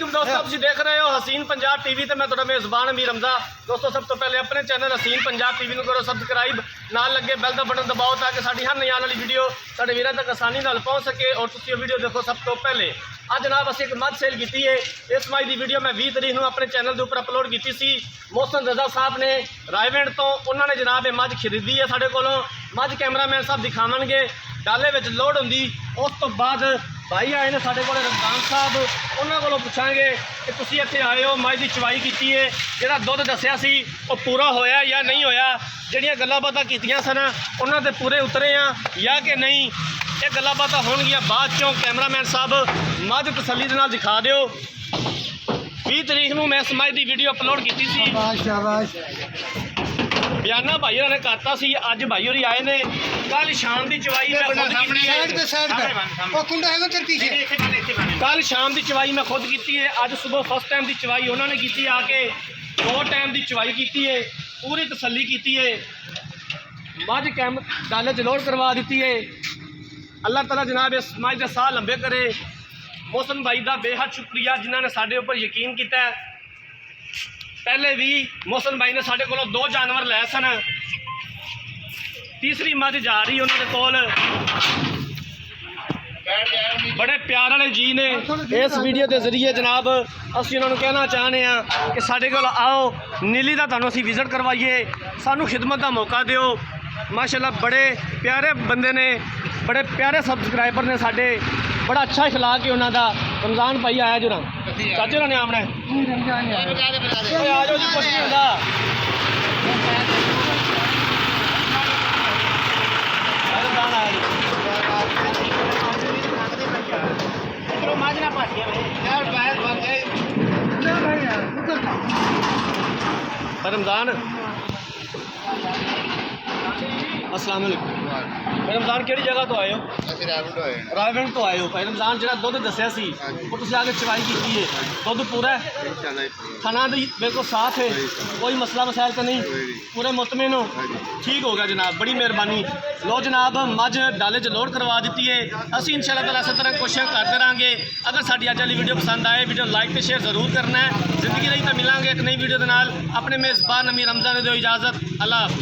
वालेकुम दोस्तों, तुम देख रहे हो हसीन पंजाब टीवी ते मैं तुहाडा मेज़बान अमीर हमजा। दोस्तों सब तो पहले अपने चैनल हसीन पंजाब टीवी को करो सबसक्राइब, नाल लगे बैल का बटन दबाओ ताकि साडी हर नई आने वाली वीडियो साडे वीरां तक आसानी नाल पहुँच सके और तुसीं वीडियो देखो सब तो पहले। आज जनाब असीं एक मझ सेल की है। इस मझ की वीडियो मैं 20 तरीक को अपने चैनल के उपर अपलोड की सी। मोहसन रजा साहब ने रायवेंड तो उन्होंने जनाब ये मझ खरीदी है साढ़े कोलों। मझ कैमरामैन साहब दिखावणगे डाले में लोड होंगी। उस तो बाद भाई आए ने साढ़े को रमजान साहब, उन्होंने को पूछांगे कि तुसीं इत्थे आए हो मझ की चवाई की है, जिहड़ा दुध दस्सिया सी वो पूरा होया या नहीं होया, जिहड़ियां गल्लां बातां कीतियां सन उन्हां ते पूरे उतरे हैं या कि नहीं। ये गल्लां बातां होणगियां बाद चों। कैमरामैन साहब मझ तसल्ली दे नाल दिखा दिओ। 20 तरीक को मैं इस मझ की वीडियो अपलोड की सी। बयाना भाई ने करता सी। अज भाई होरी आए ने। कल शाम की चवाई मैं खुद कल शाम की चवाई मैं खुद की है। अज सुबह फर्स्ट टाइम की चवाई उन्होंने की आके 2 टाइम की चवाई की है। पूरी तसल्ली की है। मझ कैम डाले च लोड करवा दी है। अल्लाह तला जनाब इस मझ के साह लंबे करे। मोहसन भाई का बेहद शुक्रिया जिन्होंने साढ़े उपर यकीन किया। पहले भी मोहसन भाई ने साढ़े को 2 जानवर लै सन। तीसरी मझ जा रही उन्होंने कोल। बड़े प्यार वाले जी ने इस वीडियो के जरिए जनाब असीं उन्होंने कहना चाहते हैं कि साढ़े कोल आओ, नीली का तुहानूं असीं विजिट करवाइए, सानू खिदमत का मौका दिओ। माशाल्लाह बड़े प्यारे बंदे ने, बड़े प्यारे सबसक्राइबर ने साढ़े। बड़ा अच्छा इखलाक है उन्होंने। रमजान भाई आया जो ना चाचे उन्होंने आमना है। आ जाओ जी, कुछ नहीं होता। रमजान अस्सलाम वालेकुम। रमजान किहड़ी जगह तो आए हो? रायवेंड तो आए हो। भाई रमजान जो दुध दस्सिया सी वो तुसीं आके चवाई की है, दुध पूरा है, खाना भी बिल्कुल साफ है, कोई मसला मसाइल तो नहीं, पूरे मुतमिन हो? ठीक हो गया जनाब, बड़ी मेहरबानी। लो जनाब मझ डाले च लोड करवा दी है। असीं इंशाअल्लाह ताला इस तरह कोशिश करते रहेंगे। अगर साडी अज वाली वीडियो पसंद आए, वीडियो लाइक तो शेयर जरूर करना है। जिंदगी रही तो मिलांगे एक नई वीडियो के नाल। अपने मेज़बान अमीर हमजा ने दो इजाज़त। अल्लाह हाफ़िज़।